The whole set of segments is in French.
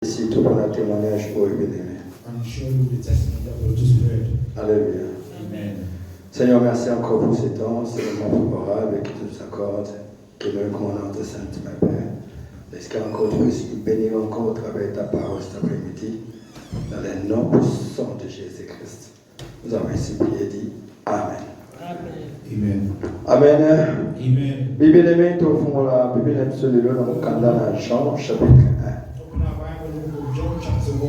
Ici, tout pour un témoignage pour eux, bien-aimés. And show you the testimony that we just heard. Alléluia. Amen. Seigneur, merci encore pour ces temps, c'est le moment favorable qui nous accorde, que nous commandons de Sainte ma Père. Est-ce qu'il y a encore de aussi bénir encore au travers de ta parole cet après-midi, dans le nom puissant de Jésus-Christ. Nous avons ainsi prié et dit Amen. Amen. Amen. Amen. Bible aimée, tout au fond, la Bible aime celui là dans le candidat dans Jean, chapitre 1. Open our Bible in the book of John chapter 1.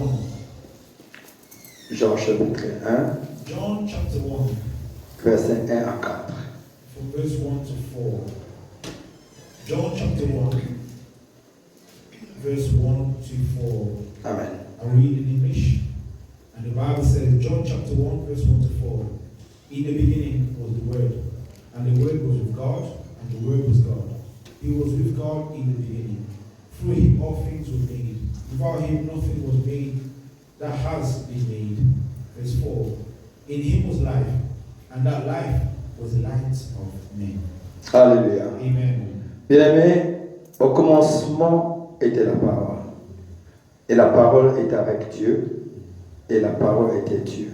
Jean, chapitre 1, John chapter 1. versets 1 à 4. From verse 1 to 4. John chapter 1. Verse 1 to 4. Amen. I read in English. And the Bible says, John chapter 1, verse 1 to 4. In the beginning was the Word, and the Word was with God, and the Word was God. He was with God in the beginning. Through him all things were made. Without him nothing was made that has been made. Verse 4. In him was life, and that life was the light of men. Alléluia. Amen. Bien-aimés, au commencement était la parole. Et la parole était avec Dieu, et la parole était Dieu.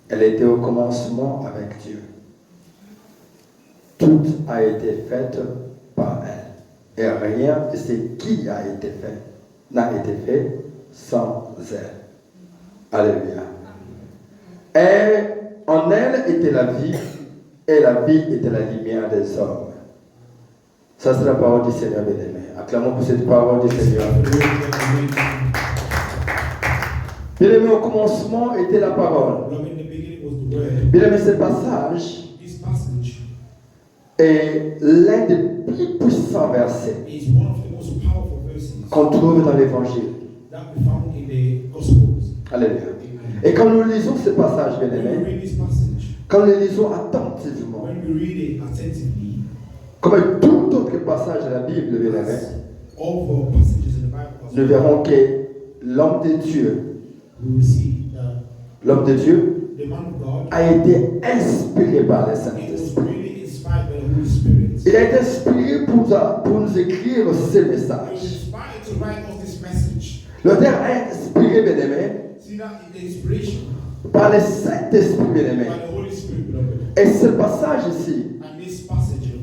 Elle était au commencement avec Dieu. Tout a été fait par elle. Et rien de ce qui a été fait n'a été fait sans elle. Alléluia. Et en elle était la vie, et la vie était la lumière des hommes. Ça, c'est la parole du Seigneur, bien-aimé. Acclamons pour cette parole du Seigneur. Bien-aimé, au commencement était la parole. Bien-aimé, ce passage est l'un des plus puissants versets qu'on trouve dans l'Évangile. Alléluia. Et quand nous lisons ce passage, bien-aimé, quand nous le lisons attentivement, comme tout autre passage de la Bible, bien-aimé, nous verrons que l'homme de Dieu, a été inspiré par le Saint-Esprit. Il a été inspiré pour nous écrire ce message. L'auteur est inspiré, bien-aimé, par le Saint-Esprit, bien-aimé. Et ce passage ici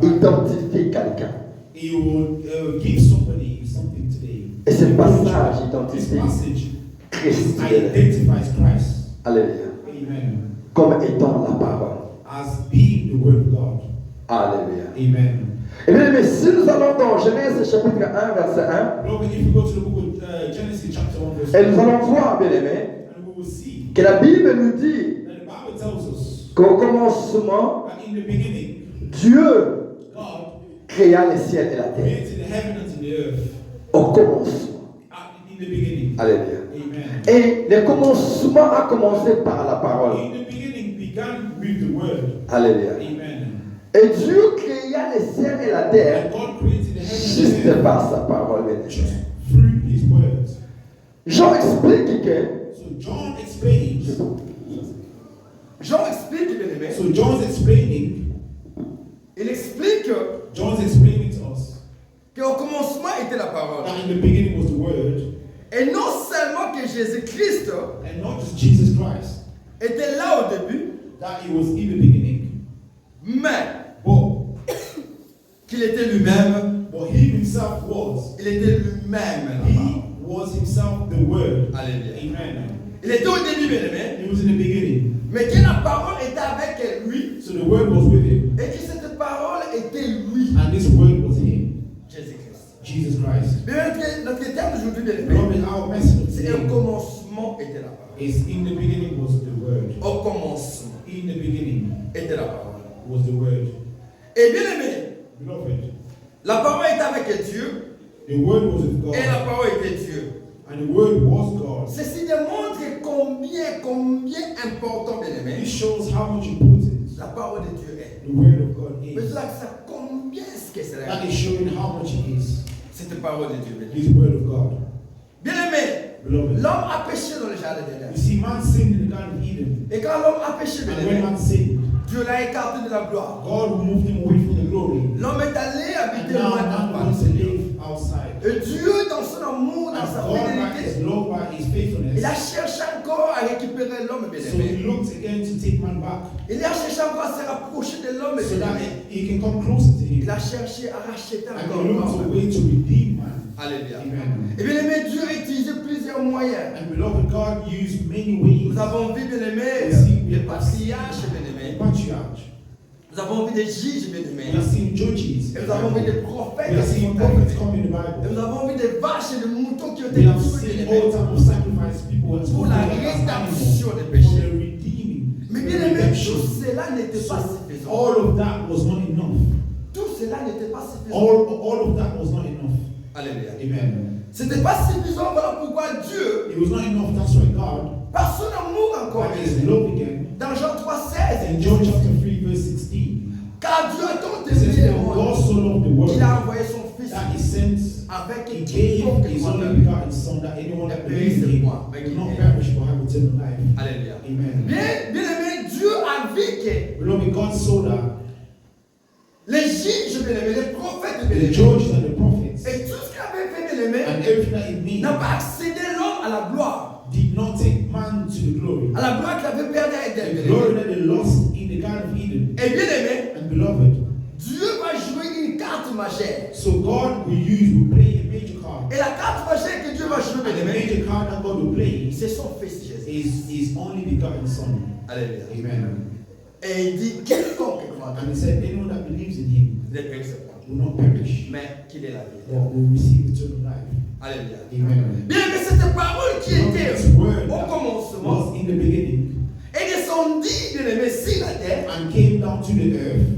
identifie quelqu'un. Et ce passage identifie Christ. Alléluia. Comme étant la parole. As being the word of God. Alléluia. Amen. Et bien, mais si nous allons dans Genèse chapitre 1, verset 1, et nous allons voir, bien aimé, que la Bible nous dit qu'au commencement, Dieu créa les ciels et la terre. Au commencement. Alléluia. Et le commencement a commencé par la parole. Alléluia. Et Dieu créa les ciels et la terre juste par sa parole. Jean explique que il explique qu'au commencement était la parole. Et non seulement que Jésus-Christ était là au début, mais qu'il était lui-même, il était lui-même. Alléluia. Il était au début, bien aimé, mais que la parole était avec lui, et que cette parole était lui. Jésus-Christ. Notre terme d'aujourd'hui, bien aimé, c'est au commencement était la parole. In the beginning was the word. Au commencement In the beginning était la parole. was the word. Et bien aimé, Beloved, la parole était avec Dieu, the word was with God, et la parole était Dieu. and the word was God. Ceci démontre combien important, bien aimé, This shows how much important la parole de Dieu est. the word of God Mais is. ça combien est-ce que c'est That is showing how much it is. cette parole de Dieu. This word of God. Bien aimé, Beloved, l'homme a péché dans le jardin d'Éden. you see, man sinned in the Garden of Eden. Et quand l'homme a péché, bien And when aimé, man sinned, Dieu l'a écarté de la gloire. God removed him away from the glory. L'homme est allé And habiter now loin man d'en wants to bas. live outside. Et Dieu, dans son amour, dans sa fidélité, is loved by his faithfulness. Il a cherché encore à récupérer l'homme, bien So he looked again to take man back. Il a cherché encore à se rapprocher de l'homme, So bien that he can come closer to him. Il a cherché à racheter And encore he looked a l'homme. way to redeem man. Alléluia. Amen. Et bien aimé, Dieu a utilisé plusieurs moyens. And beloved, God used many ways. Nous avons vu, bien aimé, les patriarches, bien aimé. Patriarch. Nous avons vu des juges, bien We aimé. have seen judges. Et nous avons vu des We prophètes. have seen prophets come in the Et Bible. nous avons vu des vaches et des moutons qui ont été We have tués, seen bien aimé, all types of sacrifice people have pour la rédemption des péchés. for the redeeming. Mais the bien aimé, redemption. tout cela n'était pas So suffisant. all of that was not enough. Tout cela n'était pas suffisant. All of that was not enough. Alléluia. Amen. C'était pas suffisant, voilà pourquoi Dieu, It was not enough. That's why God, par son amour encore, by His love again, dans Jean 3,16, in John chapter 3 verse 16, car Dieu a tant it says aimé le that monde, God so loved the il world a envoyé son Fils that He sent. avec He quiconque gave His croit en only lui. begotten Son that anyone that believes in Him will not perish but have eternal life. Alléluia. Amen. Bien aimé, Dieu a vu que Beloved, God saw that les juges, bien aimé, les prophètes, bien the aimé, judges and the prophets et tout ce qu'il avait fait, bien aimé, and everything that He made n'a pas accédé l'homme à la gloire. did not take man to the glory. À la gloire qu'il avait perdue à Éden. The bien glory aimé. that they lost in the Garden of Eden. Et bien aimé, And beloved, Dieu va jouer une carte majeure. so God will play a major card. Et la carte majeure que Dieu va jouer, bien And the aimé, major card that God will play c'est son Fils Jésus. is His only begotten Son. Alléluia. Amen. Et il dit quiconque croit en And lui He said, anyone that believes in Him ne périsse pas, will not perish, mais qu'il ait la vie. but will receive eternal life. Alléluia. Amen. Bien aimé, cette parole qui était This word au that commencement was in the beginning est descendue, bien aimé, sur la terre. and came down to the earth,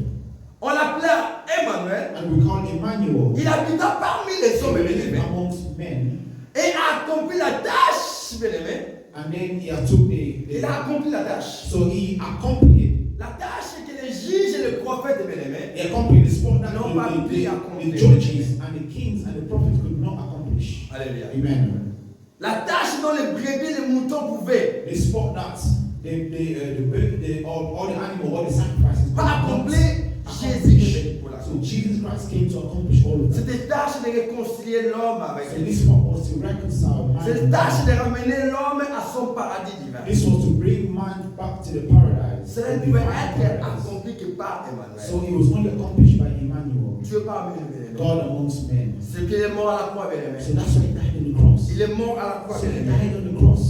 On l'appelait Emmanuel. and we call Emmanuel. Il habita parmi les hommes, He bien lived aimé, amongst men, et a accompli la tâche, bien aimé. and then He took Il a accompli la tâche. so He accomplished. La tâche que les juges et les prophètes, bien aimé, He accomplished the sport that Non, pas pu the accomplir. judges and the kings and the prophets could not accomplish. Alléluia. Amen. La tâche dont les brebis et les moutons pouvaient The sport that all the animal, all the sacrifices pas could not accomplir, Jésus accomplish. est venu pour la So Jesus Christ came to accomplish all of that. C'était tâche de réconcilier l'homme avec So Dieu. this one was to reconcile man. Cette and tâche God. de ramener l'homme à son paradis divin. This was to bring man back to the paradise. Cela ne the pouvait divine être paradise. accompli que par Emmanuel. So it was only accomplished by Emmanuel, Dieu parmi nous, bien aimé. God amongst men. C'est qu'il est mort à la croix, bien aimé. So that's why He died on the cross. Il est mort à la croix, So bien He aimé, died on the cross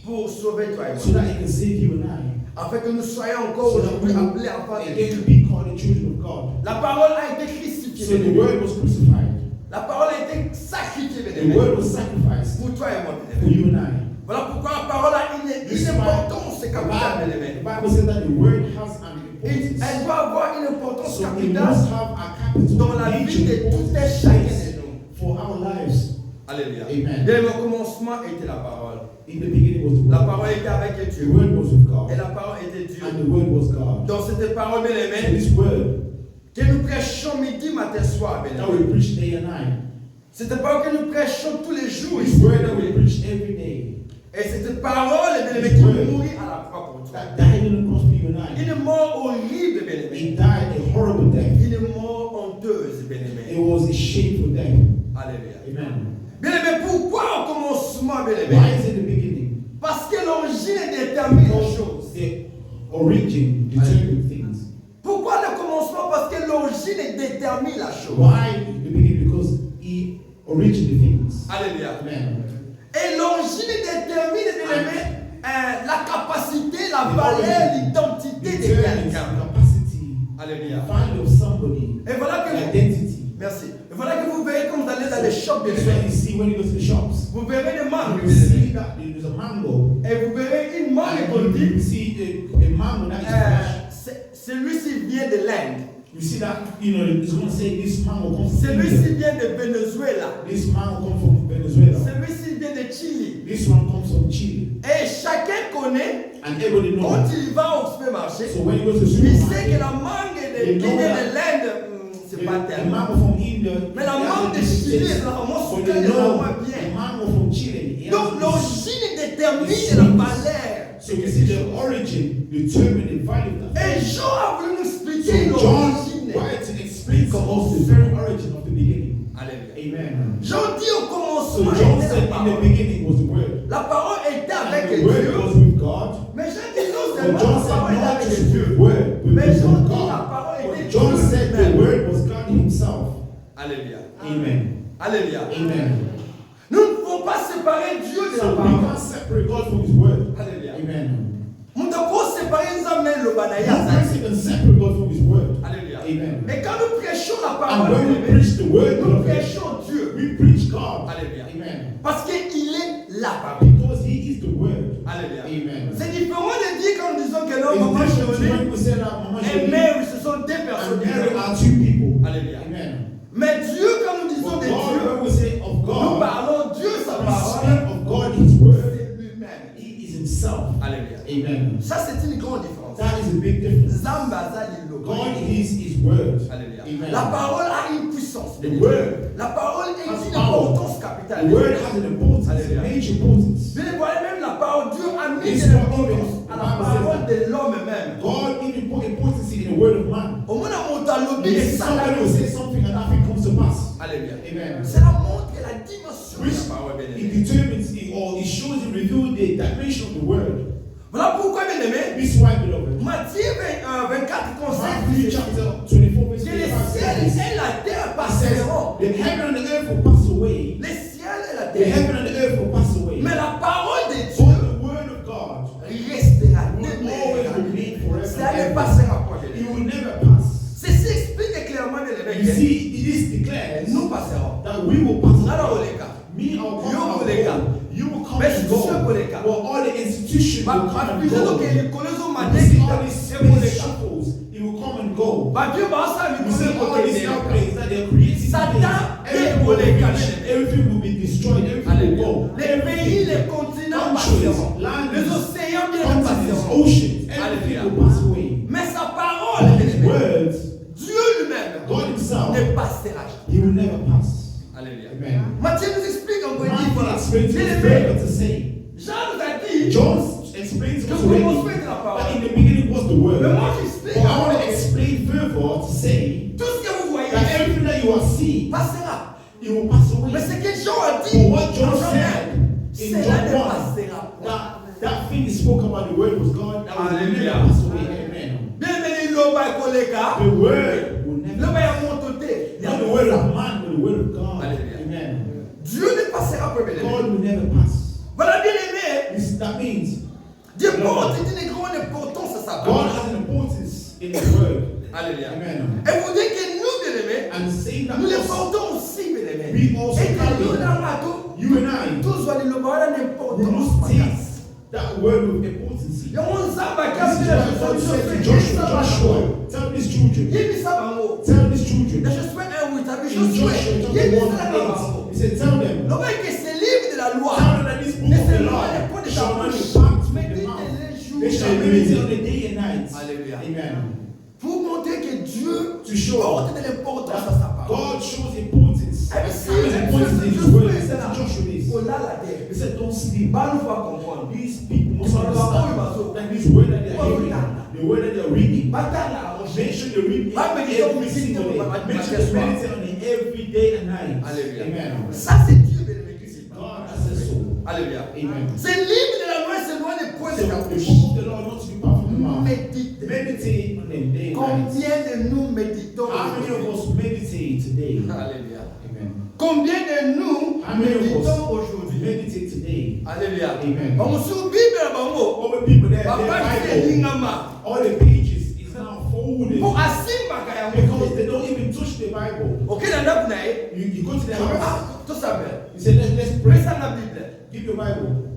pour sauver toi et so moi. that He can save you and I. Afin que nous soyons encore aujourd'hui appelés enfants de Again, Dieu. to be called the children of God. La parole a été crucifiée. So the word was crucified. La parole a été sacrifiée, bien The aimé, word was sacrificed pour toi et moi, bien for aimé. you and I. Voilà pourquoi la parole a une importance capitale, bien aimé. The Bible says that the word has an Et importance. elle doit avoir une importance So it capitale must have a capital dans la vie major de tout et importance chacun de nous. for our lives. Alléluia. Amen. Dès le commencement était la parole. In the beginning was the La word. parole était avec The Dieu. word was with Et God. la parole était Dieu. And the word was God. Dans cette parole, bien So aimé, this word que nous prêchons midi, matin, soir, bien that aimé. we preach day and night. Cette parole que nous prêchons tous les jours This ici, word bien that we aimé. preach every day. Et cette parole, bien aimé, qui mourit à la croix pour toi. That died on the cross for you and I. Une mort horrible, bien aimé. He died a horrible death. Une mort honteuse, bien It aimé. was a shameful death. Alléluia. Amen. Bien aimé, pourquoi au commencement, bien Why aimé? is it the beginning? Parce que l'origine détermine les choses. The origin determines things. Pourquoi le commencement? Parce que l'origine détermine la chose. Why the beginning? Because He originated things. Alléluia. Amen. Et l'origine détermine, bien aimé, la capacité, la valeur, l'identité de Determines quelqu'un. the capacity, Alléluia. value of somebody, Et voilà que vous, identity. merci. Et voilà que vous verrez quand vous allez dans les shops, bien That's what aimé. you see when you go to the shops. Vous verrez des mangues, You bien aimé. see that there's a mango. Et vous verrez une mangue And qu'on you dit, see a mango that is fresh. celui-ci vient de l'Inde. You see that, it's going to say this mango comes from Celui-ci India. vient de Venezuela. This mango comes from Venezuela. Celui-ci vient de Chili. This one comes from Chile. Et chacun connaît, And everybody quand knows. il va au supermarché, So when you go to the il sait que supermarket, la mangue qui You know vient that de l'Inde, c'est pas the tellement. mango from India, Mais la it has mangue a de different Chili taste. est vraiment But sucrée, you est know, vraiment the bien. mango from Chile, it has Donc this- l'origine détermine la valeur. So you see the origin determine the value of that. Et Jean a voulu nous So expliquer John l'origine. wanted to explain to us the very origin of the beginning. Alléluia. Amen. Jean dit au So commencement, John était said la in the parole. beginning was the word. La parole était avec And the word Dieu. was with God. Mais Jean dit non But seulement John la said parole était not avec just Dieu. the word, but Mais with Jean dit God. la parole était But Dieu John said the lui-même. word was God himself. Alléluia. Amen. Alléluia. Amen. Nous ne pouvons pas séparer Dieu de la So we parole. can't separate God from his word. Alléluia. Amen. Nous ne pouvons pas séparer Nzambe le No banaya. person can separate God from his word. Alléluia. Amen. Et quand nous prêchons la And parole, when we preach the word, nous prêchons Dieu. we preach God. Alléluia. Amen. Parce qu'il est la parole. Because he is the word. Alléluia. Amen. C'est différent de dire quand nous disons que non, It's maman different Jolie when we say that Mama et Jolie Mary, ce sont deux personnes and Mary différentes. are two people. Alléluia. Amen. Mais Dieu, quand nous disons But de God, Dieu, when we say of nous God, parlons Dieu, sa we parole, speak of God, his word. c'est lui-même. He is himself. Alléluia. Amen. Ça, c'est une grande différence. That is a big difference. Zamba Zalilo. God is his word. Alléluia. Amen. La parole a une puissance. The word La parole est has une power. importance capitale. The word has an importance, a Alléluia. major importance. Bien, vous voyez, même la parole, Dieu a mis It's de not l'importance even- à la parole de l'homme même. God even put importance in the word of man. Au moins, on t'a lobby If et somebody will say something and nothing comes to pass. Alléluia. Amen. Cela montre la dimension de Which la parole, bien it aimé. determines or it shows and reveals the dimension of the word. Voilà pourquoi, bien aimé, This is why, beloved. Matthieu 24 conseille Matthew chapter 24 verse que les 25 ciels says, et la terre it says, passeront. the heaven and the earth will pass away. Les ciels et la The terre. heaven and the earth will pass away. Mais la parole de But Dieu the word of God restera. will always remain forever. Ça ne and ever. passera pas. bien It aimé. will never pass. Ceci explique clairement, bien aimé, You que see, it is declared nous passerons. that we will pass Alors, away. les gars, Me, I'll come You and will go. go. You will come Mais and si go. tu sais pour les cas. Well, all the institutions will come and Baptisé go. donc les colosos You matin see qui all t'a these c'est pour les space cas. shuttles, it will come and go. Dieu va ça lui You see connaît all pour these les airplanes that they're creating Satan today, everything will est be pour les finished, everything will be destroyed, everything will go. Les pays, les continents passeront. Les océans bien Continents, passeront. oceans, everything Alléluia. will pass away. Mais sa parole, But bien his aimé, words, Dieu lui-même God himself, ne passera jamais. he will never pass. Alléluia. Amen. Matthieu nous explique encore une Matthew fois. explains Bien it's aimé, better to say. Jean nous a dit John explains que us le already commencement était la parole. that in the beginning was the word. Mais But moi j'explique I want to explain further to say tout ce que vous voyez that everything that you are seeing, passera. it will pass away. Mais ce que Jean a dit, But what John en Jean said 1, in cela ne John 1, passera pas. that thing he spoke about the word was God, that will Hallelujah. never pass away. Amen. Bienvenue l'homme à Koleka. The word will never L'homme pass. à Montoté. Not the word of man, but the word of God. Hallelujah. Amen. Dieu ne passera pas, bien aimé. God will never pass. Voilà, bien aimé. That means Dieu porte une grande importance à sa God parole. has an importance in the word. Alléluia. Amen. Et vous dites que nous, bien aimés, And saying that nous les us, portons aussi, bien aimés. we also Et que nous, carry, dans la tout, you and I, tous voient le bas we d'importance. must take that word with importance. Il y a un samba qui a This is fait la why God said to chose. Joshua, tell these children, Il dit ça, maman. tell these children. Je souhaite un oui, t'as vu, je In Joshua souhaite. chapter Il dit 1 ça, and maman. 8, he said, tell them, Le mec que ce livre de la loi, tell them that this book ne of the se law loin des points de ta shall not bouche, depart from mais the dit mouth. les jours. They shall meditate on the day and night. Alléluia. Amen. Pour montrer que Dieu To show porte de l'importance à sa parole. God shows importance. Et As si importance in his word. He said to Joshua this. on a la terre, He said, don't sleep. va nous faire comprendre. These people must Tu vas voir où il va understand sauter. that this word that they are hearing, the word that they are reading, Bataille à manger. make sure they read it Va méditer au every midi, single day. va Make sure méditer they meditate on it every day and night. Alléluia. Amen. Ça, c'est Dieu, bien aimé, qui s'y parle. God has said so. Alléluia. Amen. Ce livre de la loi, c'est loin des points So de ta the bouche. book of the Lord not to depart from the mouth. Médite. Meditate on them day and night. Combien de nous méditons How many of aujourd'hui? us meditate today? Alléluia. Amen. Combien de nous How many of méditons us aujourd'hui? meditate today? Alléluia. Amen. On se Bible à bango. All the people there, Papa, their c'est Bible, lingama. all the pages is now folded Pour asimba kaya because moko. they don't even touch the Bible. Ok, na ndaku na ye. You go to the house, Ah, tout ça bien. you say, let's pray. Presa na Bible. Give your Bible.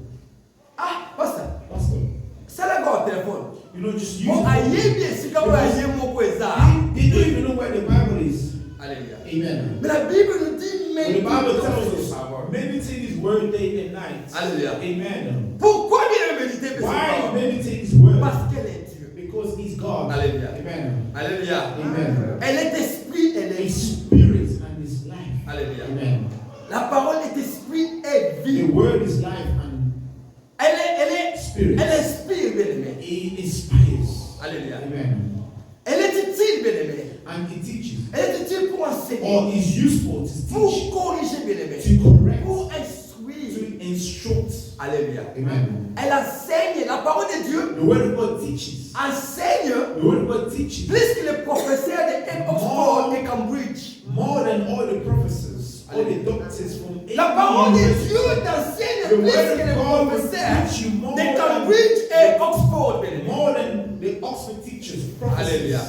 Ah, pastor. Pastor, Ça là quoi au téléphone. you know, just use Bon, it. aïe bien si quand vous aïe moko eza. They don't even know where the Bible is. Alléluia. Amen. Mais la Bible nous dit But the Bible méditons tells sur us, sa parole. meditate His word day and night. Alléluia. Amen. Pourquoi bien méditer sur sa Why parole? meditate His word? Parce qu'elle est Dieu. Because He's God. Alléluia. Amen. Alléluia. Amen. Elle est esprit, elle est His vie. spirit and His life. Alléluia. Amen. La parole est esprit et The vie. word is life and spirit. Elle inspire, bien aimé. It inspires. Alléluia. Amen. Elle est utile, bien aimé. And it teaches. Elle est utile pour enseigner, Or is useful to teach, pour corriger, bien aimé, to correct, pour to instruire. instruct. Alléluia. Amen. Elle enseigne la parole de Dieu. The word of God teaches. Enseigne. The word of God teaches. Plus que les professeurs de Oxford et Cambridge. More than all the professors, all the doctors from La parole de Dieu t'enseigne plus que les professeurs de Cambridge et Oxford. More than the Oxford teachers, professors. Alléluia.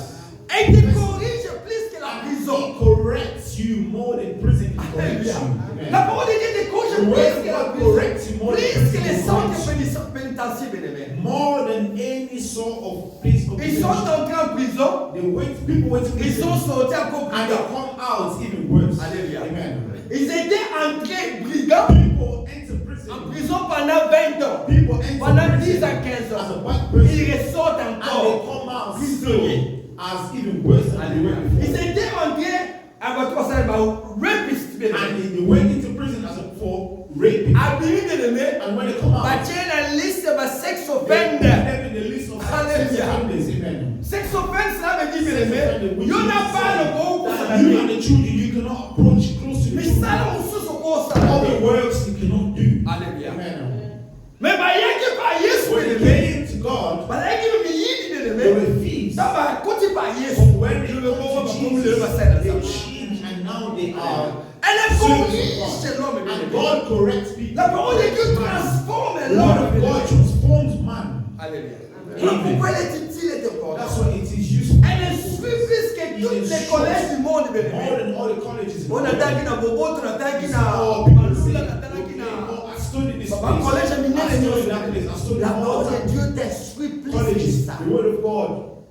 Elle te corrige plus que la prison. He corrects you more than prison corrects you. La parole de Dieu te corrige plus que la prison. Plus que les centres pénitentiaires. More than any sort of place of Ils sont entrés en prison. People went to Ils prison. sont sortis encore And they brigands. come out even worse. Alléluia. Amen. Ils étaient entrés brigands People enter prison. en prison pendant 20 ans. People enter Pendant 10 prison à 15 as a ans. bad person. Ils ressortent And they encore come out prisonniers. still as even worse than they were Ils before. étaient entrés avec quoi ça rapists. And they went into prison as a for raping. Abîmés de l'aimer. And when they come out, Bâtir la liste de sex they put offender. them in the list of sex Hallelujah. offenders. Amen. Sex offense, cela veut dire, bien Sex aimé, offender, which il y en a means pas le gros pour that you and the children, you cannot approach close to the mais children. ça, on se suppose ça. All the works you cannot do. Alléluia. Amen. Mais bah, il y a que pas Yesu, When bien they aimé. came to God, Bah, il y a que me yidi, bien they aimé. refused. Ça va, quand il pas Yesu, But when they je le come vois, to comme le Jesus, va faire they ça. changed and now they are Elle est servants corrige of chez l'homme, God. bien And aimé. God corrects people. La parole de Dieu transforme The word l'homme, of bien God aimé. transforms man. Alléluia. Amen. Pourquoi elle est utile et importante? That's why it is useful. Elle est suivie plus que tous les collèges du monde, bien aimé. More than all the colleges. in the On world. attend qu'il y a Bobo, on attend qu'il y a Oh, people say, Malula, on attend qu'il y okay, a. oh, I studied this Papa, place. collège I mineur, studied that place. I studied la all parole that. de Dieu t'instruit plus que Colleges, ça. the word of God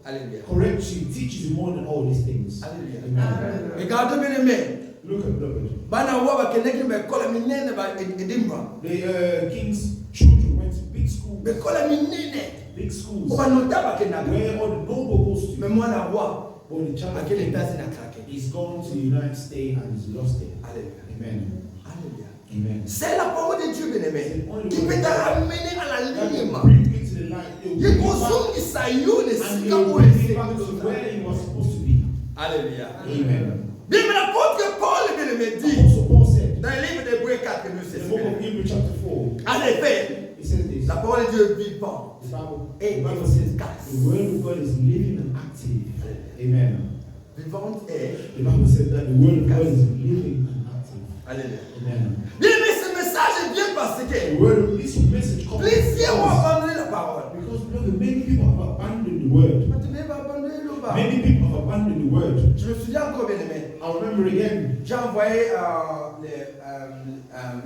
Alléluia. corrects you, teaches you more than all these things. Alléluia. Amen. Regarde bien aimé. Look at it. Bana wa bakende ki bekola minene ba edimba. The king's children went to big schools. Bekola minene. Big schools. Oba nota bakenda. Where all the noble goes to. Mais mwana wa But the child of akele king, tazi na krake. he's gone to the United States and he's lost it. Alléluia. Amen. Alléluia. Amen. C'est la parole de Dieu bien aimé. Qui peut te ramener à la That ligne. will bring you to the light. It will Il bring you back, consomme Isaïe et and it Sika will pour bring les you back to where you were supposed to be. Alléluia. Amen. Bien, mais l'apôtre Paul bien aimé dit Also Paul said dans le livre d'Hébreux 4 que nous in the book of c'est. Hebrews chapter 4, En effet, it says this. la parole de Dieu est vivante. The Bible, Et the Bible says the word of God is living and active. Amen. Vivante est. The Bible says that the word of God is living and active. Alléluia. Amen. Bien, mais ce message est bien parce que The word of this message comes plusieurs ont because abandonné la parole. many people have abandoned the word. Mais tu n'as pas abandonné le bas. Many people have abandoned the word. Je me souviens encore bien aimé. I remember again, J'ai envoyé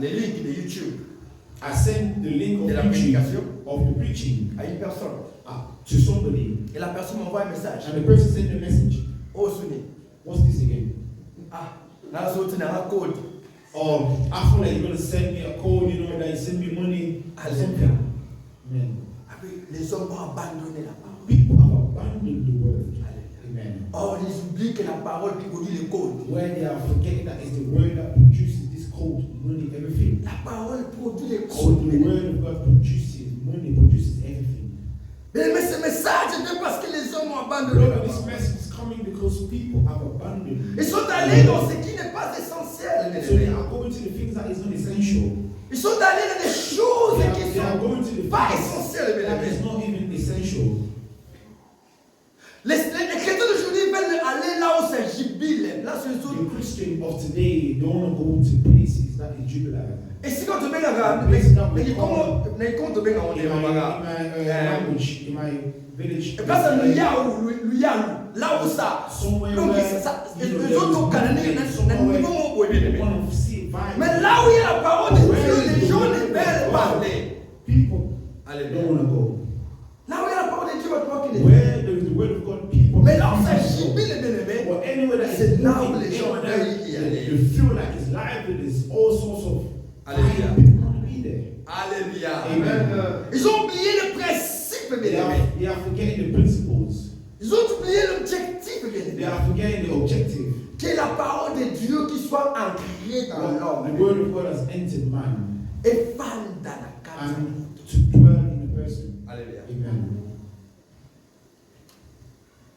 les links de YouTube I sent the link of de la preaching, prédication of the preaching à une personne. to somebody, Et la personne m'envoie un message. and the person sent a message. Oh, Souni. What's this again? Ah, là, c'est un code. Or I feel like you're going to send me a code, you know, that you send me money or Alléluia. something. Amen. Après, les hommes ont abandonné la parole. People have abandoned the word. Alléluia. Amen. Or, ils oublient que la parole qui produit les codes. Where they are forgetting that it's the word that produces this code, money, everything. La parole produit les So codes. the word of God produces money, produces everything. Mais ce message est bien parce que les hommes ont abandonné la Lord, this parole. message is coming because people have abandoned. Ils sont allés dans ce qui n'est pas essentiel. mes So they amis. are going to the things that is not essential. Ils sont allés dans des choses qui They are sont going to the pas things essentielles. mes that amis. is not even essential. Les chrétiens d'aujourd'hui veulent aller là où c'est jubile. Là, c'est The tout. Christian of today, they want to go to places that is jubilant. Et si quand tu viens à Places that we mais call quand tu viens à in my language, in my village. et place à Liaou, là où ça. Somewhere Donc, where ça, you know, les autres canadiens, somewhere ils vont où they want to see violence. mais là où il y a la parole de Dieu, les gens ne veulent parler. People Alléluia. don't want to go. Là où il y a la parole de Dieu, tu vois qu'il est. Where there is the word of God, people. Mais là où c'est jubile, bien aimé. Or anywhere that C'est is là où moving, les gens anywhere that veulent y aller. you feel like it's lively, there's all sorts of Alléluia. people want to be there. Alléluia. Amen. Ils ont oublié le principe, They bien are, aimé. they are forgetting the principles. Ils ont oublié l'objectif, bien They aimé. are forgetting the objective. Que la parole de Dieu qui soit ancrée dans The l'homme word of God has entered man et parle dans la carte. and to dwell in the person. Alléluia. Amen.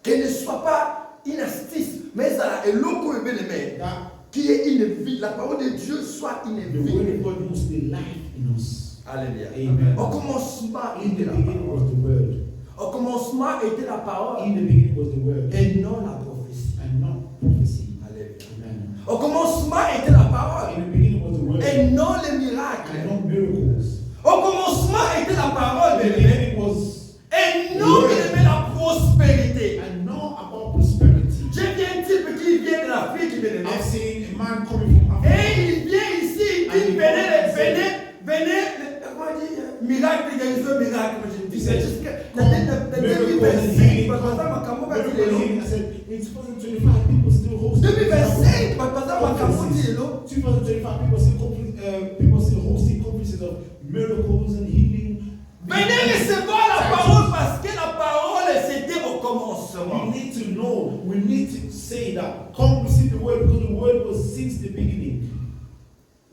Qu'elle ne soit pas une astuce, mais ça est loco et bien aimé. That Qui est une vie. La parole de Dieu soit une the word vie. of God must be life in us. Alléluia. Amen. Au commencement In the était la beginning was parole. the word. Au commencement était la parole In the beginning was the word. et non la prophétie. And not prophecy. Alléluia. Amen. Au commencement était la parole In the beginning was the word. et non les And miracles. not miracles. Au commencement était la parole, In the bien-aimé, beginning was et non, bien-aimé, la prospérité. and not about prosperity. J'ai vu un type qui vient de l'Afrique, bien-aimé, I've seen a man coming from Africa. et il vient ici, il dit, venez, comment on dit, miracle, guérison, miracle. Je dis, c'est juste que, I said, in 2025, people still hosting. 2025, people still hosting conferences of miracles and healing. venez recevoir la parole parce que la parole c'était au commencement. We need to know, we need to say that, come receive the word because the word was since the beginning.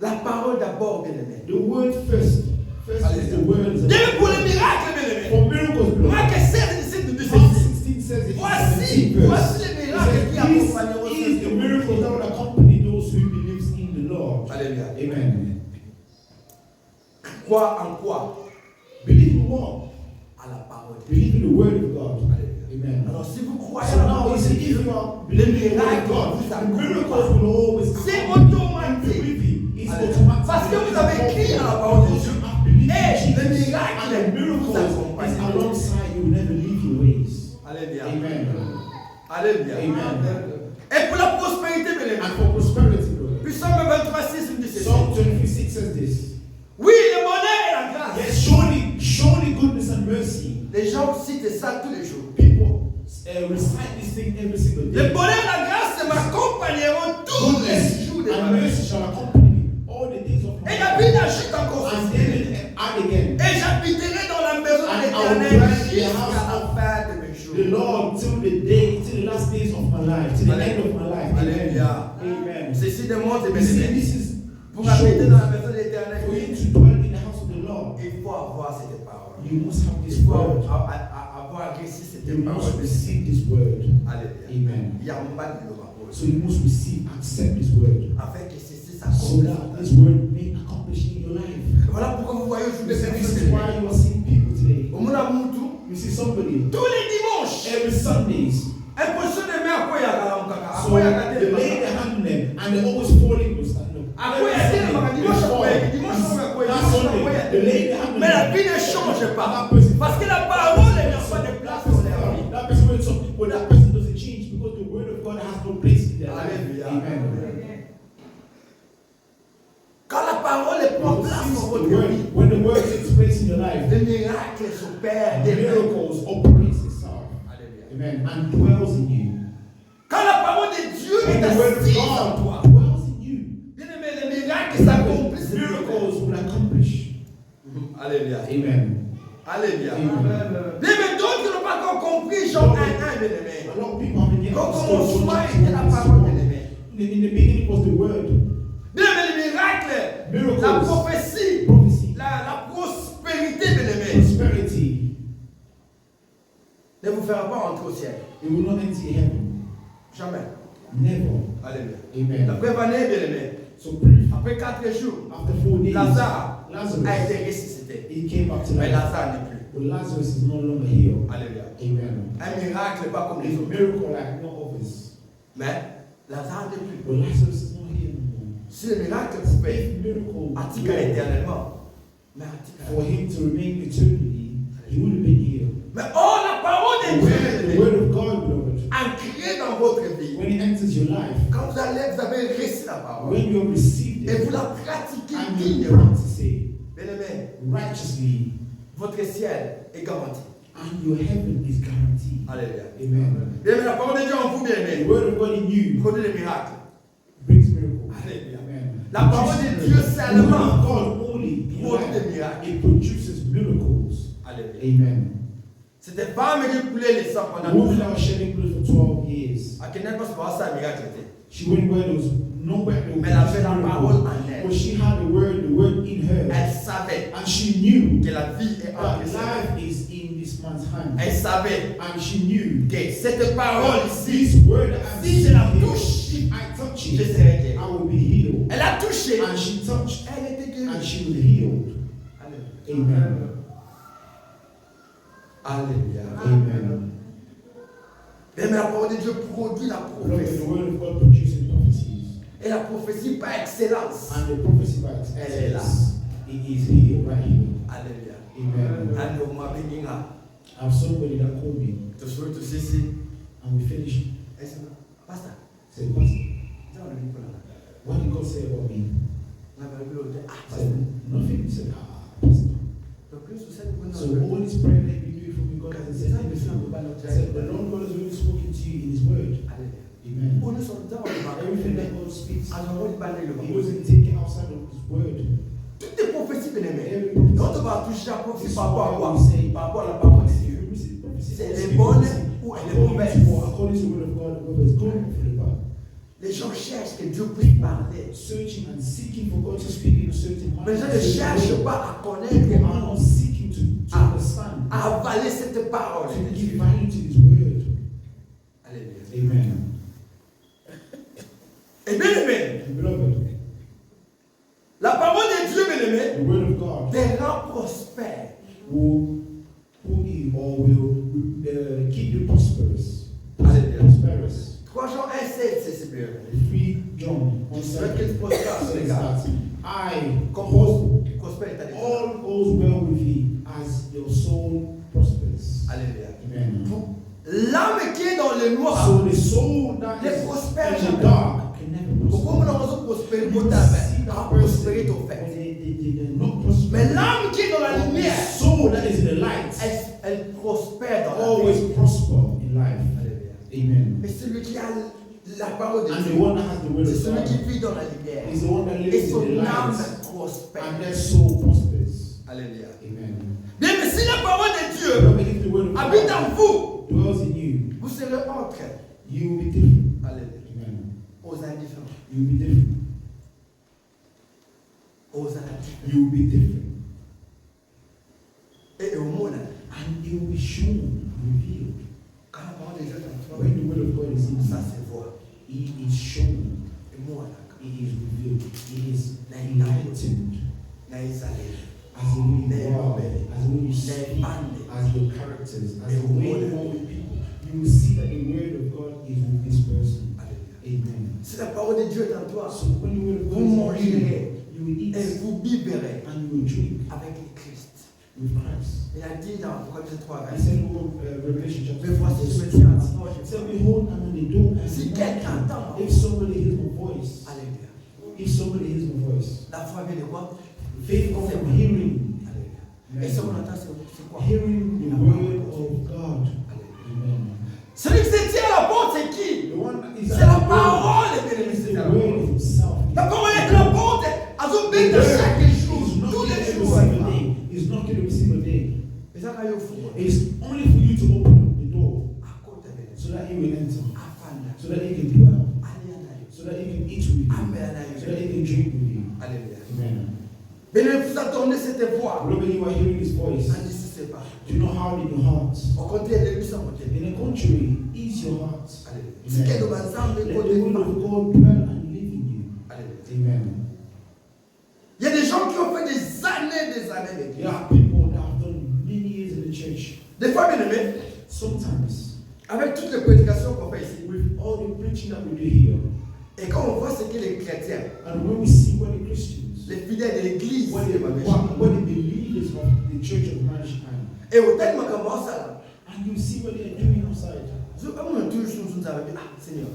La parole d'abord, bien-aimé. The word first. First is the word. Dieu pour les miracles, bien-aimé. For miracles, Marc 16, nous dit Mark ceci. 16 says it. Voici les miracles qui accompagneront This is the miracle that will accompany those who believe in the Lord. Alléluia. Amen. Crois en quoi? Believe in what? À la parole. Believe in the word of God. Amen. Alors si vous croyez So à la now parole we de see Dieu, if you are les believing in the word miracles of God, vous the miracles accompagnent. will always C'est come automatique. with you. It's Alléluia. automatic. Parce que vous avez crié à la parole de Dieu. Et le miracle And the miracle vous is accompagne. alongside you. Will never leave your ways. Alléluia. Amen. Alléluia. Amen. Et pour la prospérité, bien aimé. And for prosperity, brother. Puis Psalm 23:6 nous dit ceci. Psalm 23:6 says this. Oui, le bonheur et la grâce. Yes, surely goodness and mercy. Les gens citent ça tous les jours. People recite this thing every single Le day. bonheur et la grâce m'accompagneront tous les jours de ma And vie. mercy shall accompany me all the days of my Et la life. Bible ajoute encore And ceci. then add again. Et j'habiterai dans la maison de And l'Éternel I will bless the jusqu'à house la of fin de mes the jours. Lord till the last days of my life, till the end of my life. Alléluia. Amen. Ceci demande, You bien see, aimé, this is pour habiter dans la maison de for l'Éternel, you to dwell in the house of the Lord. il faut avoir cette parole. You must have this Il faut word. avoir reçu cette You must parole. receive this word. Alléluia. Amen. Il y a un mal de l'eau. So you must accept this word, Afin que ceci so s'accomplisse. that this word may accomplish in your life. Voilà pourquoi vous voyez aujourd'hui This des is personnes. why you are seeing people today. Au monde à Moutou, You see somebody tous les dimanches, every Sundays. imposition de main à quoi il y a la mukaka, à So quoi il y a they lay their hand on them and they always falling. à quoi il y a des mukaka, dimanche à quoi il y a, dimanche à quoi il y a, dimanche à quoi il y a. Mais la vie ne change pas. Parce que la parole n'a pas de place dans leur vie. That person will talk, but that person doesn't change because the word of God has no place in their life. Alléluia. Amen. Quand la parole prend place dans votre vie, When the word takes place in your life, le miracle s'opère the des miracles operates itself. Alléluia. Amen. And dwells in you. Quand la parole de Dieu When est the word of assise en toi, God dwells in you, bien aimé, les miracles s'accomplissent. miracles will accomplish. Alléluia. Amen. Alléluia. Amen. Bien aimé, d'autres qui n'ont pas encore compris Jean 1:1, bien aimé. A lot of people have been getting Au understood. commencement était la parole, bien aimé. In the beginning was the word. Bien aimé, les miracles, Miracles. la prophétie, Prophecy. la prospérité, bien aimé, Prosperity. ne vous fera pas entrer au ciel. It will not enter heaven. Jamais. Never. Alléluia. Amen. Après vanné, bien aimé, So brief. après 4 jours, After 4 days, Lazare a Lazarus, été ressuscité. he came back to Mais life. Lazare n'est plus. But Lazarus is no longer here. Alléluia. Amen. Un miracle pas comme les It's a autres. miracle like no others. Mais Lazare n'est plus. But Lazarus is not here no more. Si le miracle pouvait If miracle attirer were éternellement, mais attirer. for him to remain eternally, he would have been here. Mais oh, la parole de Dieu, bien The aimé, word of God, beloved, ancrée dans votre vie. when it enters your life, Quand vous avez reçu la parole when you have received et it vous la pratiquez and you dignement, practice it bien aimé, righteously, votre ciel est garanti. and your heaven is guaranteed. Alléluia. Amen. Bien aimé, la parole de Dieu en vous, bien The aimé, word of God in you produit des miracles. brings miracles. Alléluia. Amen. La parole de Dieu The word seulement of God only in your produit des life, miracles. it produces miracles. Alléluia. Amen. C'était pas mais qui coulait les sangs The pendant woman 12 that ans. was shedding blood for 12 years. À quel pas se voir ça, un miracle était. She went where there was nowhere there Mais elle avait la parole en But elle. she had the word in her. Elle savait And she knew que la vie est that entre ses mains. life is in this man's hand. Elle savait And she knew que cette parole that ici, this word that I si je la received, touche, if I touch je it, serai guéri. I will be healed. Elle a touché. And she touched Elle était and guérie. she was healed. Alléluia. Amen. Alléluia. Amen. Mais la parole de Dieu produit la prophétie. The word of God produces prophecies. Et la prophétie par excellence. And the prophecy by Elle est là. excellence, it is here, right here. Alléluia. Amen. And on m'a béni là. I have somebody that called me, Tu souhaites aussi ici. and we finished. Pasteur. Said, Pastor, what did God say about me? I said, nothing. He said, Pastor. So all this prayer that you've been doing for me, God hasn't said anything. I said, the Lord God has already spoken to you in His word. Amen. Everything that God speaks, He wasn't taken outside of His word. Toutes les prophéties, bien-aimés. Every prophecy. Quand on va toucher la prophétie par rapport à quoi? This is why we say, Par rapport à la parole de Dieu. C'est C'est les bonnes ou les mauvaises. According to the word of God, whether it's good or for the bad. Les gens cherchent que Dieu puisse parler. Searching and seeking for God to speak in a certain Mais les gens manner. ne cherchent pas à connaître People are not seeking to understand, à avaler cette parole. to give value to His word. Alléluia. Amen. Et bien aimé, And beloved, la parole de Dieu, bien aimé, the word of God te rend prospère. will put you or will keep you prosperous. Alléluia. Prosperous. 3 Jean 1,7, c'est super. 3 John Je souhaite que tu prospères, says les gars. that I Comme prospère ta vie. all goes well with thee as your soul prospers. Alléluia. Amen. L'âme qui est dans le noir, So the soul that les is prospère in the jamais. dark can never Pourquoi prosper. on a besoin de prospérer You pour will ta see vie, that à person prospérer ton when fait. they're not prospering. Mais l'âme qui est dans la The lumière, soul that is in the light elle prospère dans la always vie. prosper in life. Alléluia. Amen. Mais celui qui a la parole de And the Dieu, one that has the word c'est of celui qui God vit dans la lumière. is the one that Et lives in son the âme light, prospère. and their soul prospers. Alléluia. Amen. Bien, mais si la parole de Dieu Beloved, if the word of habite God en vous, dwells in you, vous serez autre. you will be different. Alléluia. Amen. Aux indifférents. You will be different. Aux indifférents. You will be different. Et au monde, And it will be shown, revealed. quand la parole de Dieu est en toi, When the word of God is in ça you, se voit. it is shown, Et moi, it is revealed, it is enlightened. naïsalé. As the way you are, as the way you speak, Alléluia. as your characters, as the way you are with people, you will see that the word of God is with this person. Amen. Si la parole de Dieu est en toi, So when the word of God vous is in mangerez you, you will eat et vous vivrez and you will drink avec le Christ. with Christ. Il a dit dans Apocalypse 3, He said in Revelation chapter mais voici, je me 4, tiens à la porte. he said, behold, I'm at the door and Si knock. quelqu'un entend, If somebody hears my voice, alléluia. if somebody hears my voice, La foi vient de quoi? faith comes from hearing. Alléluia. Et ce qu'on entend, c'est quoi? Hearing the word of God. Amen. Celui qui se tient à la porte, c'est qui? The one that is C'est at la the door parole, bien aimé, is c'est the la word parole. himself. La parole est à la porte, à son but de chaque jour, tous les Every jours. single day. It's not going to be single day. Mais ça va y offrir. It's only for you to open up the door À côté de so that he will enter, afin so that he can dwell, d'aller en ailleurs. so that he can eat with you, Amen. so that he can drink with you. Alléluia. Amen. Bien aimé, vous attendez cette voix. Beloved, you are hearing his voice. Ne désistez pas. Do not harden your heart. Au contraire, les lui sont montés. In the contrary, ease your heart. Alléluia. Si quelqu'un va ensemble, Let the côté word pas. of God dwell and live in you. Alléluia. Amen. Il y a des gens qui ont fait des années avec There lui. are people that have done many years in the church. Des fois, bien aimé, Sometimes, avec toutes les prédications qu'on fait ici, with all the preaching that we do here, et quand on voit ce que les chrétiens, and when we see what the Christians, les fidèles de l'église, what the believers of the church of mankind, et au tellement comme ça, and you see what they are doing outside. on a toujours dit, Seigneur,